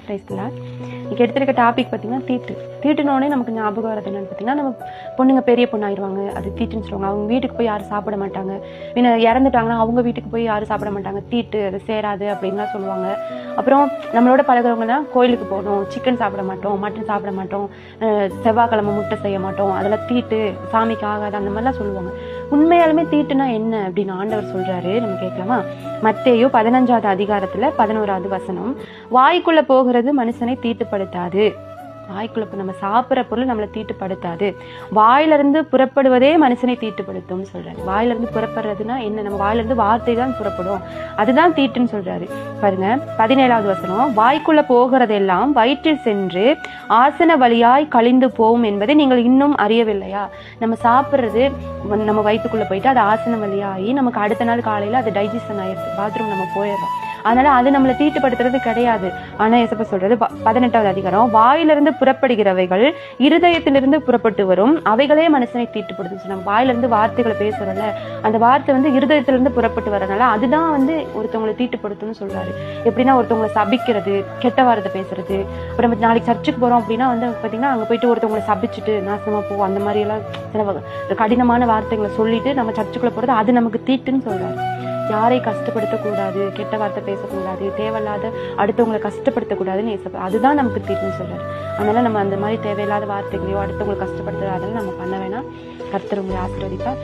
இன்றைக்கி எடுத்துருக்க டாபிக் பார்த்திங்கன்னா தீட்டுனோடனே நமக்கு ஞாபகம் வரது என்னென்னு பார்த்திங்கன்னா, நம்ம பொண்ணுங்க பெரிய பொண்ணாயிருவாங்க, அது தீட்டுன்னு சொல்லுவாங்க. அவங்க வீட்டுக்கு போய் யாரும் சாப்பிட மாட்டாங்க, இறந்துட்டாங்கன்னா அவங்க வீட்டுக்கு போய் யாரும் சாப்பிட மாட்டாங்க, தீட்டு அது சேராது அப்படின்லாம் சொல்லுவாங்க. அப்புறம் நம்மளோட பழகிறவங்கலாம் கோயிலுக்கு போகணும், சிக்கன் சாப்பிட மாட்டோம், மட்டன் சாப்பிட மாட்டோம், செவ்வாய்க்கிழமை முட்டை செய்ய மாட்டோம், அதெல்லாம் தீட்டு, சாமிக்கு ஆகாது, அந்த மாதிரிலாம் சொல்லுவாங்க. உண்மையாலுமே தீட்டுனா என்ன அப்படின்னு ஆண்டவர் சொல்றாரு. நம்ம கேட்கலாமா? மத்தேயு 15வது அதிகாரத்துல 11வது வசனம், வாய்க்குள்ள போகிறது மனுஷனை தீட்டுப்படுத்தாது. வாய்க்குள்ள நம்ம சாப்பிட்ற பொருள் நம்மளை தீட்டுப்படுத்தாது, வாயிலிருந்து புறப்படுவதே மனுஷனை தீட்டுப்படுத்தும் சொல்றாரு. வாயிலிருந்து புறப்படுறதுன்னா என்ன? நம்ம வாயிலிருந்து வார்த்தை தான் புறப்படும், அதுதான் தீட்டுன்னு சொல்றாரு. பாருங்க 17வது வசனம், வாய்க்குள்ள போகிறதெல்லாம் வயிற்றில் சென்று ஆசன வழியாய் கழிந்து போகும் என்பதை நீங்கள் இன்னும் அறியவில்லையா? நம்ம சாப்பிட்றது நம்ம வயிற்றுக்குள்ள போயிட்டு அது ஆசன வழியாகி நமக்கு அடுத்த நாள் காலையில அது டைஜஷன் ஆயிடுது, பாத்ரூம் நம்ம போயிடுறோம். அதனால அது நம்மளை தீட்டுப்படுத்துறது கிடையாது. ஆனா ஏசப்பா சொல்றது 18வது அதிகாரம், வாயிலிருந்து புறப்படுகிறவைகள் இருதயத்திலிருந்து புறப்பட்டு வரும், அவைகளே மனுஷனை தீட்டுப்படுத்தும். நம்ம வாயிலிருந்து வார்த்தைகளை பேசுறோம்ல, அந்த வார்த்தை இருதயத்திலிருந்து புறப்பட்டு வரனால அதுதான் ஒருத்தவங்களை தீட்டுப்படுத்தும்னு சொல்றாரு. எப்படின்னா ஒருத்தவங்களை சபிக்கிறது, கெட்ட வார்த்தை பேசுறது. அப்புறம் நாளைக்கு சர்ச்சுக்கு போறோம் அப்படின்னா பாத்தீங்கன்னா அங்க போயிட்டு ஒருத்தவங்களை சபிச்சுட்டு நாசமா போவோம், அந்த மாதிரி எல்லாம் சில கடினமான வார்த்தைகளை சொல்லிட்டு நம்ம சர்ச்சுக்குள்ள போறது, அது நமக்கு தீட்டுன்னு சொல்றாரு. யாரை கஷ்டப்படுத்தக்கூடாது, கெட்ட வார்த்தை பேசக்கூடாது, தேவையில்லாத அடுத்தவங்களை கஷ்டப்படுத்தக்கூடாதுன்னு அதுதான் நமக்கு தீட்டுன்னு சொல்றாரு. அதனால நம்ம அந்த மாதிரி தேவையில்லாத வார்த்தைகளையோ அடுத்தவங்களை கஷ்டப்படுத்துறதோ அதெல்லாம் நம்ம பண்ண வேணாம். கர்த்தர் உங்களை ஆசீர்வதிப்பார்.